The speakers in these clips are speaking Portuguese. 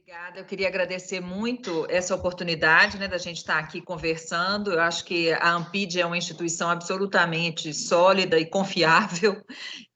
Obrigada, eu queria agradecer muito essa oportunidade, né, da gente estar aqui conversando. Eu acho que a Ampid é uma instituição absolutamente sólida e confiável,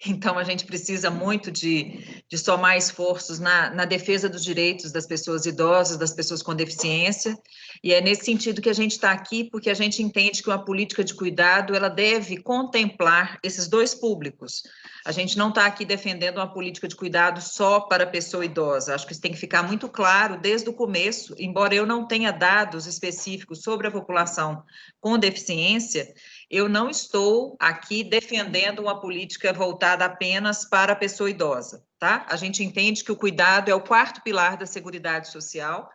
então a gente precisa muito de somar esforços na defesa dos direitos das pessoas idosas, das pessoas com deficiência, e é nesse sentido que a gente está aqui, porque a gente entende que uma política de cuidado, ela deve contemplar esses dois públicos. A gente não está aqui defendendo uma política de cuidado só para a pessoa idosa. Acho que isso tem que ficar muito claro desde o começo, embora eu não tenha dados específicos sobre a população com deficiência, eu não estou aqui defendendo uma política voltada apenas para a pessoa idosa, tá? A gente entende que o cuidado é o quarto pilar da Seguridade Social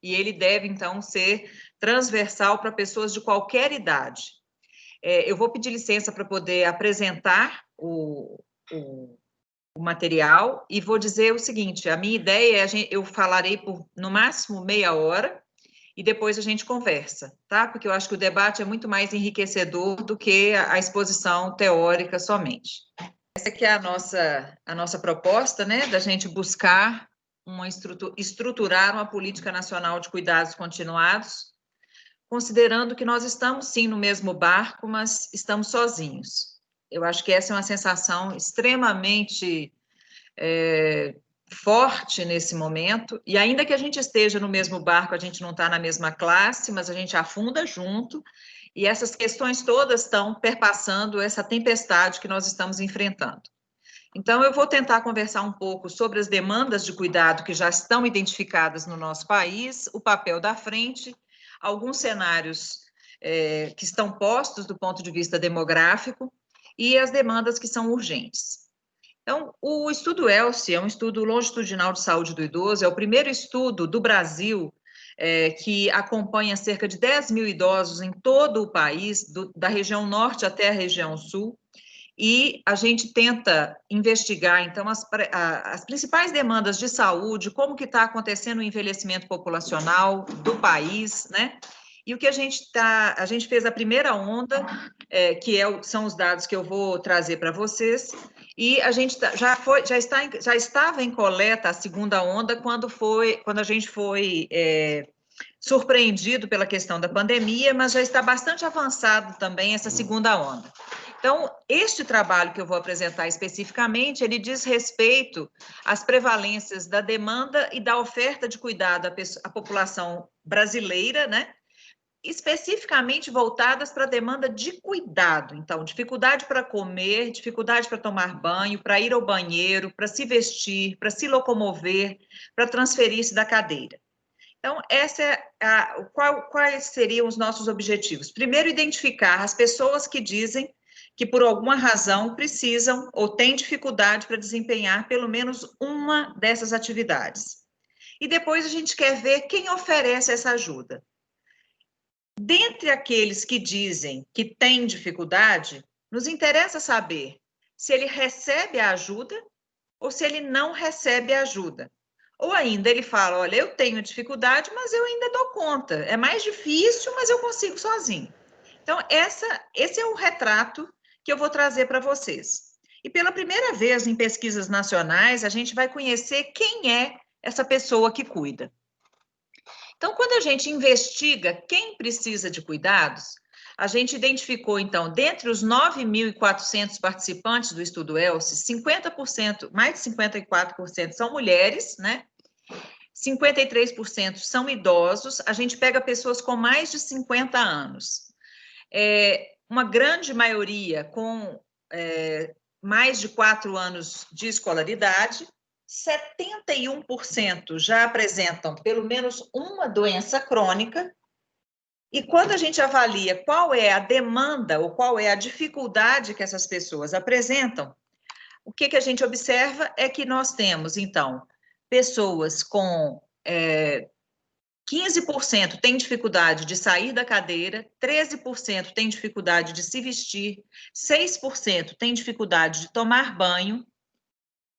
e ele deve, então, ser transversal para pessoas de qualquer idade. Eu vou pedir licença para poder apresentar o material e vou dizer o seguinte, a minha ideia é, eu falarei por, no máximo, meia hora e depois a gente conversa, tá? Porque eu acho que o debate é muito mais enriquecedor do que a exposição teórica somente. Essa aqui é a nossa proposta, né, da gente buscar estruturar uma política nacional de cuidados continuados, considerando que nós estamos, sim, no mesmo barco, mas estamos sozinhos. Eu acho que essa é uma sensação extremamente forte nesse momento, e ainda que a gente esteja no mesmo barco, a gente não está na mesma classe, mas a gente afunda junto, e essas questões todas estão perpassando essa tempestade que nós estamos enfrentando. Então, eu vou tentar conversar um pouco sobre as demandas de cuidado que já estão identificadas no nosso país, o papel da frente, alguns cenários que estão postos do ponto de vista demográfico e as demandas que são urgentes. Então, o estudo ELSE é um estudo longitudinal de saúde do idoso, é o primeiro estudo do Brasil que acompanha cerca de 10 mil idosos em todo o país, da região norte até a região sul, e a gente tenta investigar, então, as principais demandas de saúde, como que está acontecendo o envelhecimento populacional do país, né? E o que a gente fez a primeira onda, são os dados que eu vou trazer para vocês, e a gente já estava em coleta a segunda onda quando a gente foi surpreendido pela questão da pandemia, mas já está bastante avançado também essa segunda onda. Então, este trabalho que eu vou apresentar especificamente, ele diz respeito às prevalências da demanda e da oferta de cuidado à população brasileira, né? Especificamente voltadas para a demanda de cuidado. Então, dificuldade para comer, dificuldade para tomar banho, para ir ao banheiro, para se vestir, para se locomover, para transferir-se da cadeira. Então, quais seriam os nossos objetivos? Primeiro, identificar as pessoas que dizem que, por alguma razão, precisam ou têm dificuldade para desempenhar pelo menos uma dessas atividades. E depois a gente quer ver quem oferece essa ajuda. Dentre aqueles que dizem que têm dificuldade, nos interessa saber se ele recebe a ajuda ou se ele não recebe a ajuda. Ou ainda ele fala, olha, eu tenho dificuldade, mas eu ainda dou conta. É mais difícil, mas eu consigo sozinho. Então, esse é o retrato que eu vou trazer para vocês. E pela primeira vez em pesquisas nacionais, a gente vai conhecer quem é essa pessoa que cuida. Então, quando a gente investiga quem precisa de cuidados, a gente identificou, então, dentre os 9.400 participantes do estudo ELSE, 50%, mais de 54% são mulheres, né? 53% são idosos, a gente pega pessoas com mais de 50 anos. Uma grande maioria com mais de 4 anos de escolaridade, 71% já apresentam pelo menos uma doença crônica, e quando a gente avalia qual é a demanda ou qual é a dificuldade que essas pessoas apresentam, o que a gente observa é que nós temos, então, pessoas com 15% têm dificuldade de sair da cadeira, 13% têm dificuldade de se vestir, 6% têm dificuldade de tomar banho,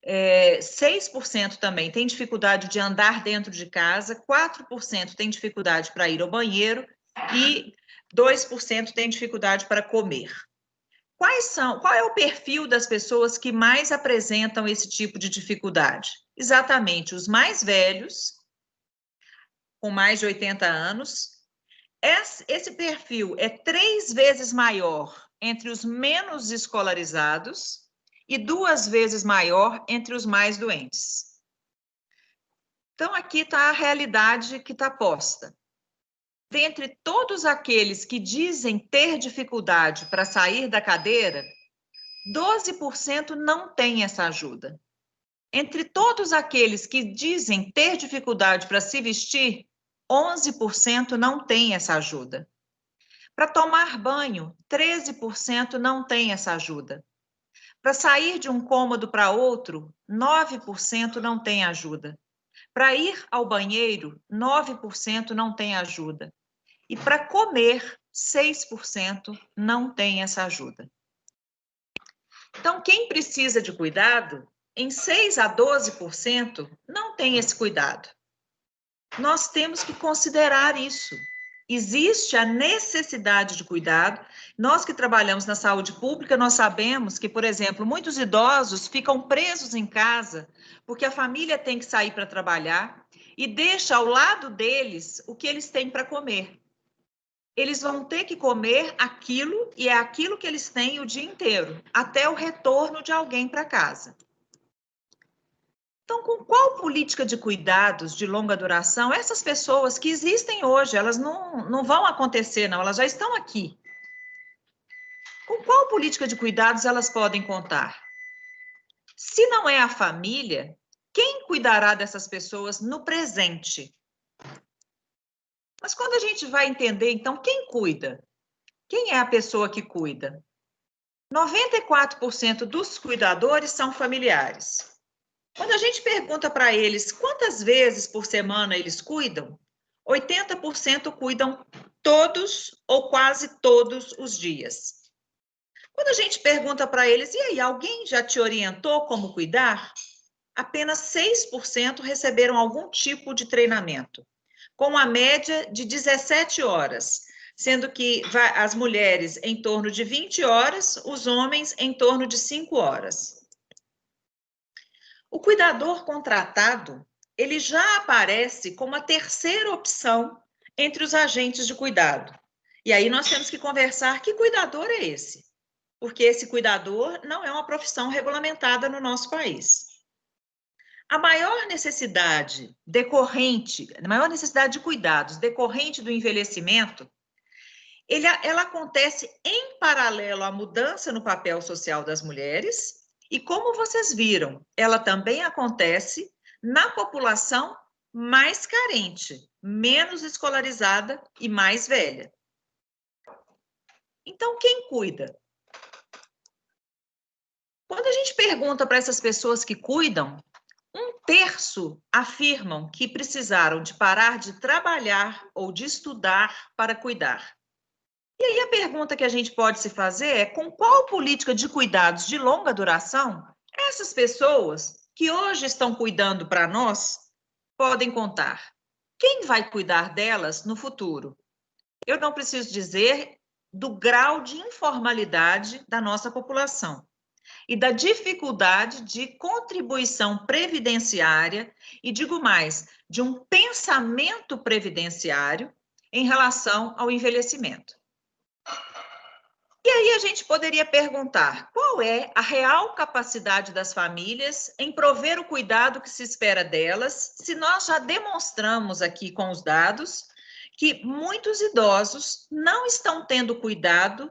6% também tem dificuldade de andar dentro de casa, 4% tem dificuldade para ir ao banheiro e 2% tem dificuldade para comer. Qual é o perfil das pessoas que mais apresentam esse tipo de dificuldade? Exatamente os mais velhos com mais de 80 anos. Esse perfil é 3 vezes maior entre os menos escolarizados e 2 vezes maior entre os mais doentes. Então, aqui está a realidade que está posta. Dentre todos aqueles que dizem ter dificuldade para sair da cadeira, 12% não têm essa ajuda. Entre todos aqueles que dizem ter dificuldade para se vestir, 11% não têm essa ajuda. Para tomar banho, 13% não têm essa ajuda. Para sair de um cômodo para outro, 9% não tem ajuda. Para ir ao banheiro, 9% não tem ajuda. E para comer, 6% não tem essa ajuda. Então, quem precisa de cuidado, em 6 a 12% não tem esse cuidado. Nós temos que considerar isso. Existe a necessidade de cuidado. Nós que trabalhamos na saúde pública, nós sabemos que, por exemplo, muitos idosos ficam presos em casa porque a família tem que sair para trabalhar e deixa ao lado deles o que eles têm para comer. Eles vão ter que comer aquilo e é aquilo que eles têm o dia inteiro, até o retorno de alguém para casa. Então, com qual política de cuidados de longa duração, essas pessoas que existem hoje, elas não vão acontecer, não, elas já estão aqui. Com qual política de cuidados elas podem contar? Se não é a família, quem cuidará dessas pessoas no presente? Mas quando a gente vai entender, então, quem cuida? Quem é a pessoa que cuida? 94% dos cuidadores são familiares. Quando a gente pergunta para eles quantas vezes por semana eles cuidam, 80% cuidam todos ou quase todos os dias. Quando a gente pergunta para eles, e aí, alguém já te orientou como cuidar? Apenas 6% receberam algum tipo de treinamento, com a média de 17 horas, sendo que as mulheres em torno de 20 horas, os homens em torno de 5 horas. O cuidador contratado, ele já aparece como a terceira opção entre os agentes de cuidado. E aí nós temos que conversar que cuidador é esse? Porque esse cuidador não é uma profissão regulamentada no nosso país. A maior necessidade de cuidados decorrente do envelhecimento, ela acontece em paralelo à mudança no papel social das mulheres e, como vocês viram, ela também acontece na população mais carente, menos escolarizada e mais velha. Então, quem cuida? Quando a gente pergunta para essas pessoas que cuidam, 1/3 afirmam que precisaram de parar de trabalhar ou de estudar para cuidar. E aí a pergunta que a gente pode se fazer é: com qual política de cuidados de longa duração essas pessoas que hoje estão cuidando para nós podem contar? Quem vai cuidar delas no futuro? Eu não preciso dizer do grau de informalidade da nossa população e da dificuldade de contribuição previdenciária e, digo mais, de um pensamento previdenciário em relação ao envelhecimento. E aí a gente poderia perguntar: qual é a real capacidade das famílias em prover o cuidado que se espera delas, se nós já demonstramos aqui com os dados que muitos idosos não estão tendo cuidado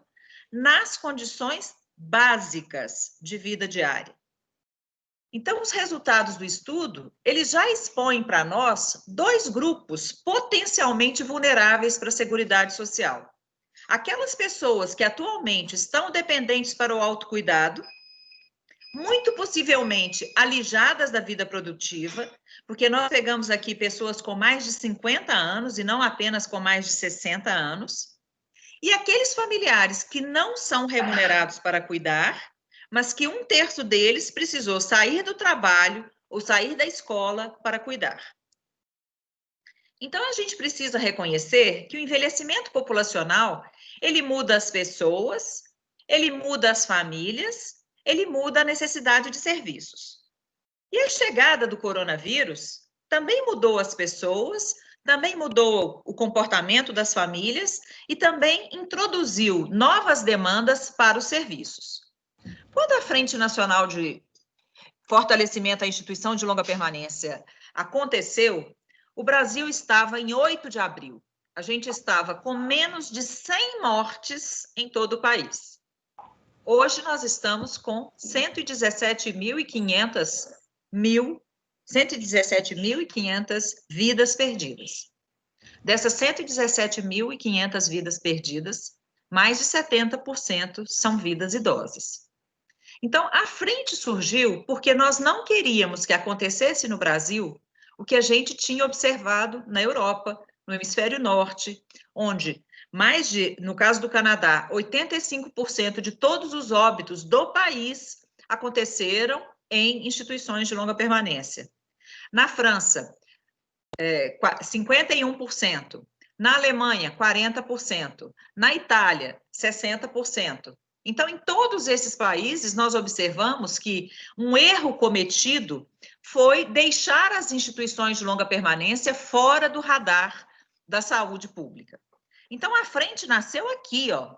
nas condições básicas de vida diária. Então, os resultados do estudo, eles já expõem para nós 2 grupos potencialmente vulneráveis para a Seguridade Social. Aquelas pessoas que atualmente estão dependentes para o autocuidado, muito possivelmente alijadas da vida produtiva, porque nós pegamos aqui pessoas com mais de 50 anos e não apenas com mais de 60 anos, e aqueles familiares que não são remunerados para cuidar, mas que 1/3 deles precisou sair do trabalho ou sair da escola para cuidar. Então, a gente precisa reconhecer que o envelhecimento populacional, ele muda as pessoas, ele muda as famílias, ele muda a necessidade de serviços. E a chegada do coronavírus também mudou as pessoas, também mudou o comportamento das famílias e também introduziu novas demandas para os serviços. Quando a Frente Nacional de Fortalecimento à Instituição de Longa Permanência aconteceu, o Brasil estava em 8 de abril. A gente estava com menos de 100 mortes em todo o país. Hoje nós estamos com 117.500 vidas perdidas. Dessas 117.500 vidas perdidas, mais de 70% são vidas idosas. Então, a frente surgiu porque nós não queríamos que acontecesse no Brasil o que a gente tinha observado na Europa, no hemisfério norte, onde no caso do Canadá, 85% de todos os óbitos do país aconteceram em instituições de longa permanência. Na França, 51%. Na Alemanha, 40%. Na Itália, 60%. Então, em todos esses países, nós observamos que um erro cometido foi deixar as instituições de longa permanência fora do radar da saúde pública. Então, a frente nasceu aqui, ó,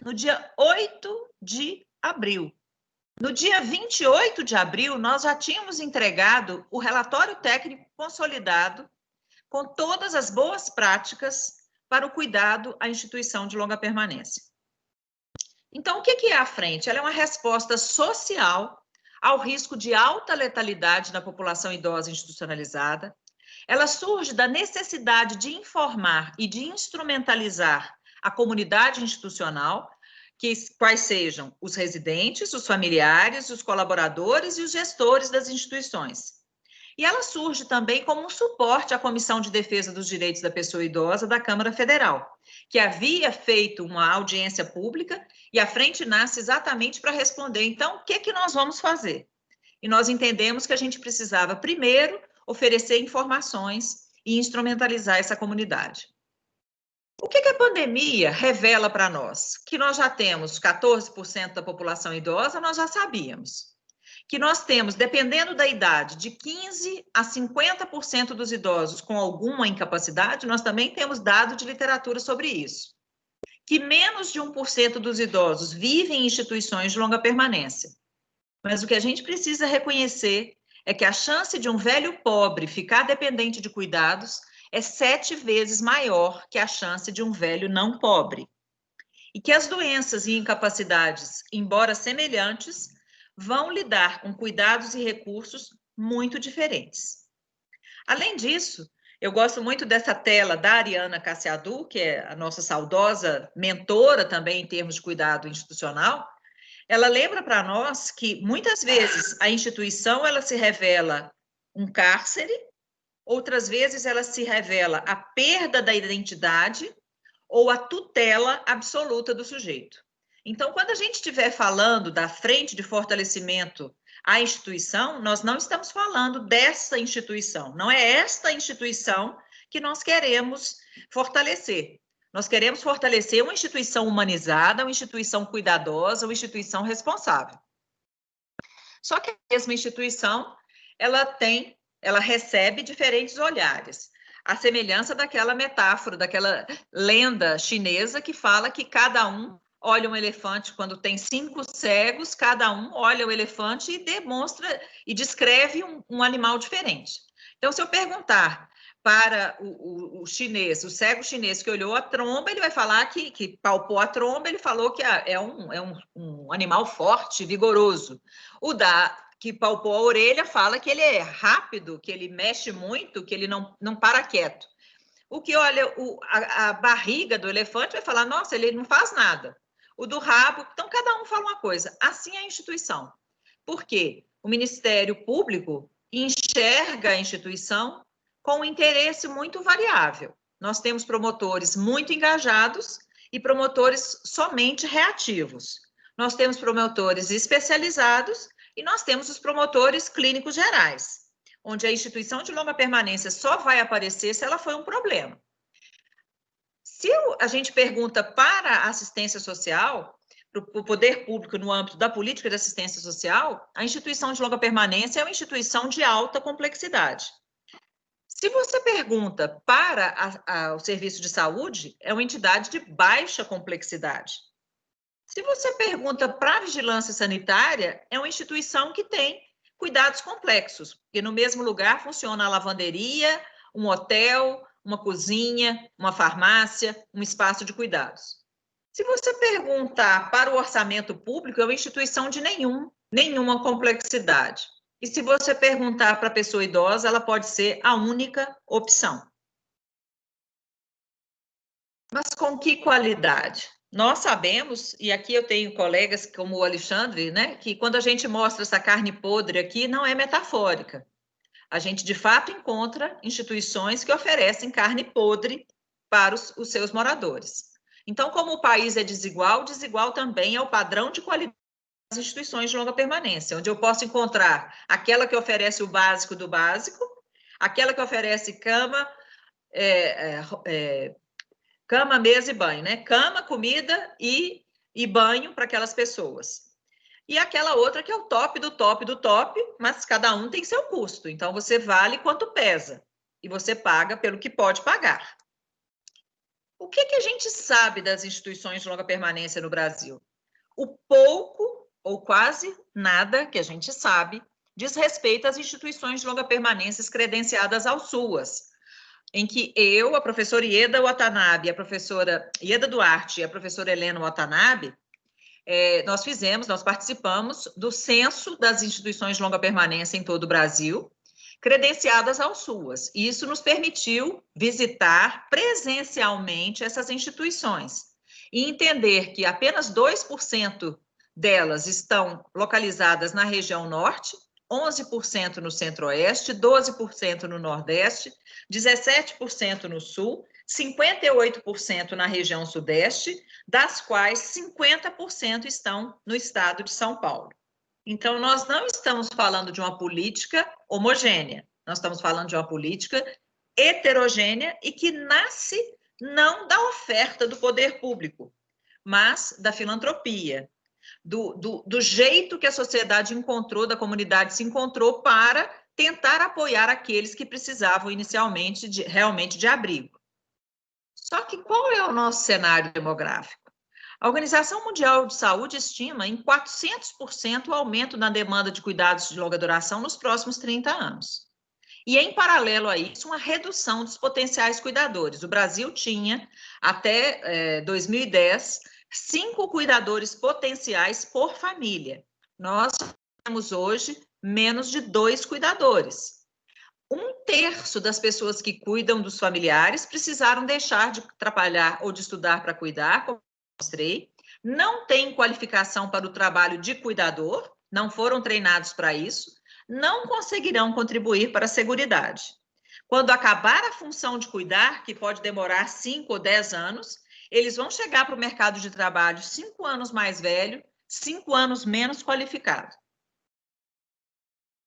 no dia 8 de abril. No dia 28 de abril, nós já tínhamos entregado o relatório técnico consolidado com todas as boas práticas para o cuidado à instituição de longa permanência. Então, o que é a frente? Ela é uma resposta social ao risco de alta letalidade na população idosa institucionalizada. Ela surge da necessidade de informar e de instrumentalizar a comunidade institucional, quais sejam os residentes, os familiares, os colaboradores e os gestores das instituições. E ela surge também como um suporte à Comissão de Defesa dos Direitos da Pessoa Idosa da Câmara Federal, que havia feito uma audiência pública e a frente nasce exatamente para responder, então, o que nós vamos fazer? E nós entendemos que a gente precisava, primeiro, oferecer informações e instrumentalizar essa comunidade. O que a pandemia revela para nós? Que nós já temos 14% da população idosa, nós já sabíamos. Que nós temos, dependendo da idade, de 15% a 50% dos idosos com alguma incapacidade, nós também temos dado de literatura sobre isso. Que menos de 1% dos idosos vivem em instituições de longa permanência. Mas o que a gente precisa reconhecer é que a chance de um velho pobre ficar dependente de cuidados é 7 vezes maior que a chance de um velho não pobre. E que as doenças e incapacidades, embora semelhantes, vão lidar com cuidados e recursos muito diferentes. Além disso, eu gosto muito dessa tela da Ariana Cassiadu, que é a nossa saudosa mentora também em termos de cuidado institucional. Ela lembra para nós que, muitas vezes, a instituição ela se revela um cárcere, outras vezes ela se revela a perda da identidade ou a tutela absoluta do sujeito. Então, quando a gente estiver falando da frente de fortalecimento à instituição, nós não estamos falando dessa instituição, não é esta instituição que nós queremos fortalecer. Nós queremos fortalecer uma instituição humanizada, uma instituição cuidadosa, uma instituição responsável. Só que a mesma instituição, ela recebe diferentes olhares. A semelhança daquela metáfora, daquela lenda chinesa que fala que cada um olha um elefante quando tem 5 cegos, cada um olha o elefante e demonstra e descreve um animal diferente. Então, se eu perguntar para o chinês, o cego chinês que olhou a tromba, ele vai falar que palpou a tromba, ele falou que é um animal forte, vigoroso. O que palpou a orelha fala que ele é rápido, que ele mexe muito, que ele não para quieto. O que olha a barriga do elefante vai falar, nossa, ele não faz nada. O do rabo, então cada um fala uma coisa. Assim é a instituição. Por quê? O Ministério Público enxerga a instituição com um interesse muito variável. Nós temos promotores muito engajados e promotores somente reativos. Nós temos promotores especializados e nós temos os promotores clínicos gerais, onde a instituição de longa permanência só vai aparecer se ela for um problema. Se a gente pergunta para a assistência social, para o poder público no âmbito da política de assistência social, a instituição de longa permanência é uma instituição de alta complexidade. Se Se você pergunta para o serviço de saúde, é uma entidade de baixa complexidade. Se você pergunta para a vigilância sanitária, é uma instituição que tem cuidados complexos, porque no mesmo lugar funciona a lavanderia, um hotel, uma cozinha, uma farmácia, um espaço de cuidados. Se você perguntar para o orçamento público, é uma instituição de nenhuma complexidade. E se você perguntar para a pessoa idosa, ela pode ser a única opção. Mas com que qualidade? Nós sabemos, e aqui eu tenho colegas como o Alexandre, né, que quando a gente mostra essa carne podre aqui, não é metafórica. A gente, de fato, encontra instituições que oferecem carne podre para os seus moradores. Então, como o país é desigual, desigual também é o padrão de qualidade das instituições de longa permanência, onde eu posso encontrar aquela que oferece o básico do básico, aquela que oferece cama, cama, mesa e banho, né? Cama, comida e banho para aquelas pessoas. E aquela outra que é o top do top do top, mas cada um tem seu custo. Então, você vale quanto pesa e você paga pelo que pode pagar. O que a gente sabe das instituições de longa permanência no Brasil? O pouco ou quase nada que a gente sabe diz respeito às instituições de longa permanência credenciadas ao SUAS, em que eu, a professora Ieda Watanabe, a professora Ieda Duarte e a professora Helena Watanabe, nós participamos do censo das instituições de longa permanência em todo o Brasil, credenciadas ao SUAS. E isso nos permitiu visitar presencialmente essas instituições e entender que apenas 2% delas estão localizadas na região norte, 11% no centro-oeste, 12% no nordeste, 17% no sul, 58% na região sudeste, das quais 50% estão no estado de São Paulo. Então, nós não estamos falando de uma política homogênea, nós estamos falando de uma política heterogênea e que nasce não da oferta do poder público, mas da filantropia, do jeito que a sociedade encontrou, da comunidade se encontrou para tentar apoiar aqueles que precisavam inicialmente realmente de abrigo. Só que qual é o nosso cenário demográfico? A Organização Mundial de Saúde estima em 400% o aumento na demanda de cuidados de longa duração nos próximos 30 anos. E, em paralelo a isso, uma redução dos potenciais cuidadores. O Brasil tinha, até 2010, 5 cuidadores potenciais por família. Nós temos hoje menos de 2 cuidadores. 1/3 das pessoas que cuidam dos familiares precisaram deixar de trabalhar ou de estudar para cuidar, como mostrei, não têm qualificação para o trabalho de cuidador, não foram treinados para isso, não conseguirão contribuir para a seguridade. Quando acabar a função de cuidar, que pode demorar 5 ou 10 anos, eles vão chegar para o mercado de trabalho 5 anos mais velho, 5 anos menos qualificado.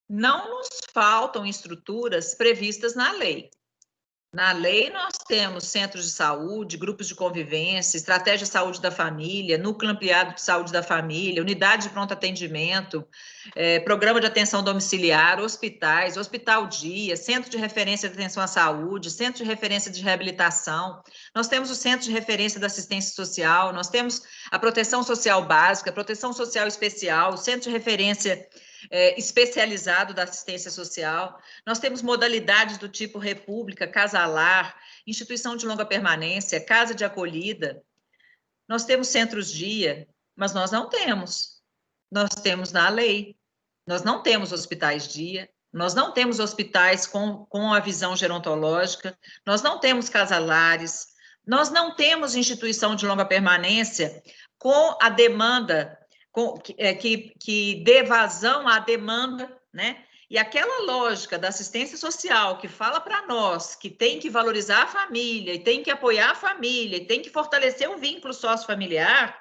Não nos faltam estruturas previstas na lei. Na lei, nós temos centros de saúde, grupos de convivência, estratégia de saúde da família, núcleo ampliado de saúde da família, unidade de pronto atendimento, programa de atenção domiciliar, hospitais, hospital-dia, centro de referência de atenção à saúde, centro de referência de reabilitação. Nós temos o centro de referência da assistência social, nós temos a proteção social básica, a proteção social especial, o centro de referência especializado da assistência social. Nós temos modalidades do tipo república, casa-lar, instituição de longa permanência, casa de acolhida. Nós temos centros-dia, mas nós não temos. Nós temos na lei. Nós não temos hospitais-dia, nós não temos hospitais com a visão gerontológica, nós não temos casalares, nós não temos instituição de longa permanência com a demanda que dê vazão à demanda, né? E aquela lógica da assistência social que fala para nós que tem que valorizar a família, e tem que apoiar a família, e tem que fortalecer o vínculo sócio-familiar,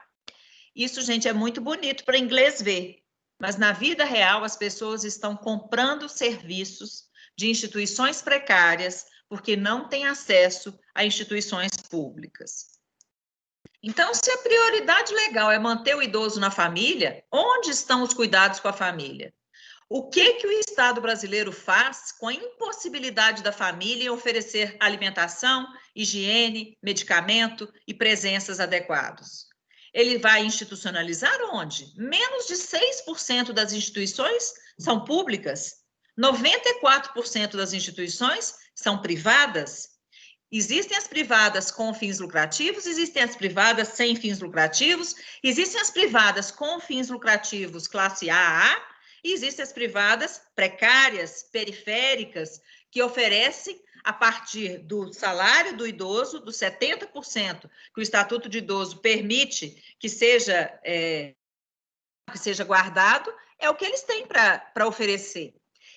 isso, gente, é muito bonito para inglês ver. Mas na vida real, as pessoas estão comprando serviços de instituições precárias porque não têm acesso a instituições públicas. Então, se a prioridade legal é manter o idoso na família, onde estão os cuidados com a família? O que o Estado brasileiro faz com a impossibilidade da família em oferecer alimentação, higiene, medicamento e presenças adequados? Ele vai institucionalizar onde? Menos de 6% das instituições são públicas, 94% das instituições são privadas. Existem as privadas com fins lucrativos, existem as privadas sem fins lucrativos, existem as privadas com fins lucrativos classe AA, e existem as privadas precárias, periféricas, que oferecem, a partir do salário do idoso, dos 70% que o Estatuto de Idoso permite que seja guardado, é o que eles têm para oferecer.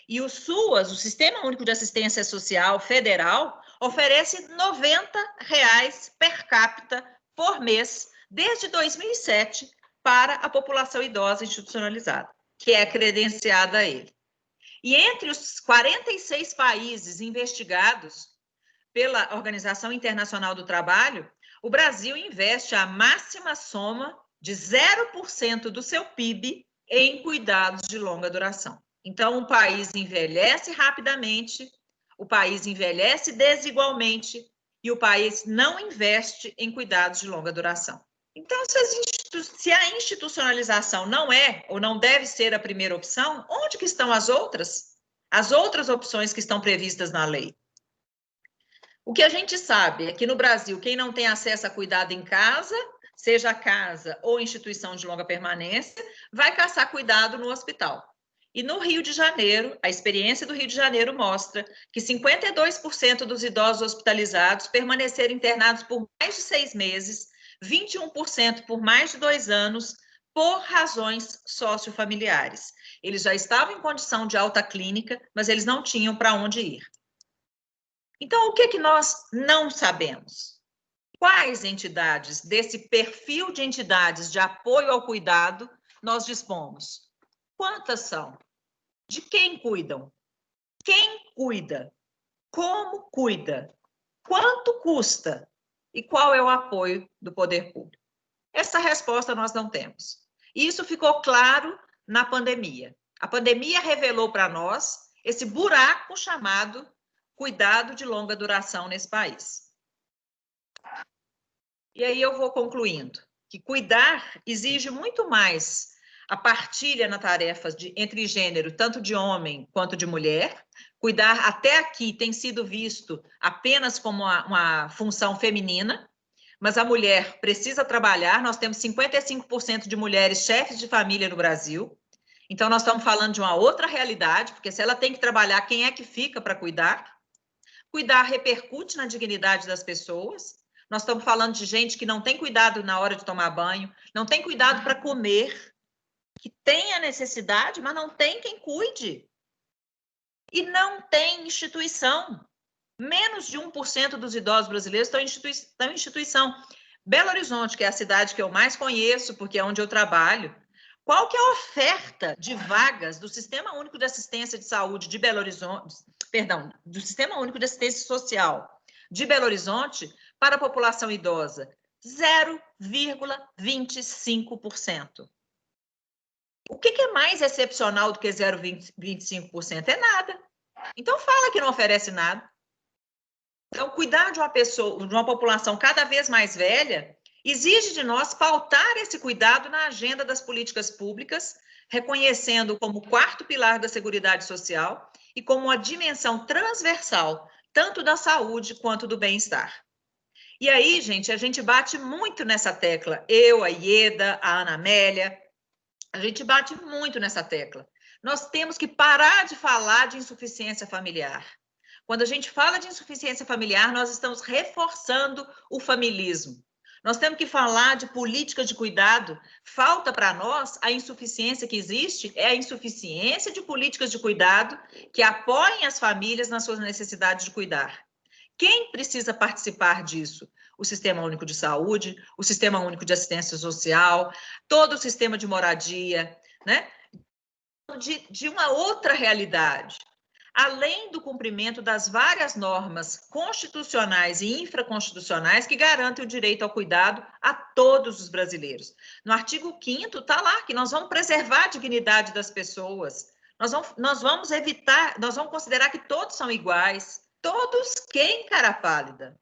E o SUAS, o Sistema Único de Assistência Social Federal, oferece R$ 90 per capita por mês, desde 2007, para a população idosa institucionalizada, que é credenciada a ele. E entre os 46 países investigados pela Organização Internacional do Trabalho, o Brasil investe a máxima soma de 0% do seu PIB em cuidados de longa duração. Então, o país envelhece rapidamente, o país envelhece desigualmente e o país não investe em cuidados de longa duração. Então, se a institucionalização não é ou não deve ser a primeira opção, onde que estão as outras? As outras opções que estão previstas na lei. O que a gente sabe é que no Brasil, quem não tem acesso a cuidado em casa, seja casa ou instituição de longa permanência, vai caçar cuidado no hospital. E no Rio de Janeiro, a experiência do Rio de Janeiro mostra que 52% dos idosos hospitalizados permaneceram internados por mais de 6 meses, 21% por mais de 2 anos, por razões sociofamiliares. Eles já estavam em condição de alta clínica, mas eles não tinham para onde ir. Então, o que nós não sabemos? Quais entidades desse perfil de entidades de apoio ao cuidado nós dispomos? Quantas são? De quem cuidam? Quem cuida? Como cuida? Quanto custa? E qual é o apoio do poder público? Essa resposta nós não temos. E isso ficou claro na pandemia. A pandemia revelou para nós esse buraco chamado cuidado de longa duração nesse país. E aí eu vou concluindo que cuidar exige muito mais a partilha na tarefa entre gênero, tanto de homem quanto de mulher. Cuidar até aqui tem sido visto apenas como uma função feminina, mas a mulher precisa trabalhar. Nós temos 55% de mulheres chefes de família no Brasil. Então, nós estamos falando de uma outra realidade, porque se ela tem que trabalhar, quem é que fica para cuidar? Cuidar repercute na dignidade das pessoas. Nós estamos falando de gente que não tem cuidado na hora de tomar banho, não tem cuidado para comer, que tem a necessidade, mas não tem quem cuide. E não tem instituição. Menos de 1% dos idosos brasileiros estão em instituição. Belo Horizonte, que é a cidade que eu mais conheço, porque é onde eu trabalho, qual que é a oferta de vagas do Sistema Único de Assistência de Saúde de Belo Horizonte, perdão, do Sistema Único de Assistência Social de Belo Horizonte para a população idosa? 0,25%. O que é mais excepcional do que 0,25%? É nada. Então, fala que não oferece nada. Então, cuidar de uma pessoa, de uma população cada vez mais velha, exige de nós pautar esse cuidado na agenda das políticas públicas, reconhecendo como quarto pilar da Seguridade Social e como uma dimensão transversal, tanto da saúde quanto do bem-estar. E aí, gente, a gente bate muito nessa tecla, eu, a Ieda, a Ana Amélia, a gente bate muito nessa tecla. Nós temos que parar de falar de insuficiência familiar. Quando a gente fala de insuficiência familiar, nós estamos reforçando o familismo. Nós temos que falar de política de cuidado. Falta para nós a insuficiência que existe, é a insuficiência de políticas de cuidado que apoiem as famílias nas suas necessidades de cuidar. Quem precisa participar disso? O Sistema Único de Saúde, o Sistema Único de Assistência Social, todo o sistema de moradia, né? De uma outra realidade. Além do cumprimento das várias normas constitucionais e infraconstitucionais que garantem o direito ao cuidado a todos os brasileiros. No artigo 5º está lá que nós vamos preservar a dignidade das pessoas, Nós vamos evitar, nós vamos considerar que todos são iguais. Todos quem, cara pálida?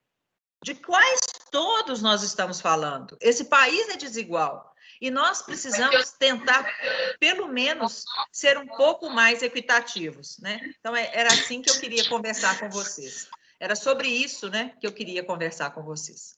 De quais todos nós estamos falando? Esse país é desigual. E nós precisamos tentar, pelo menos, ser um pouco mais equitativos, né? Então, era assim que eu queria conversar com vocês. Era sobre isso, né, que eu queria conversar com vocês.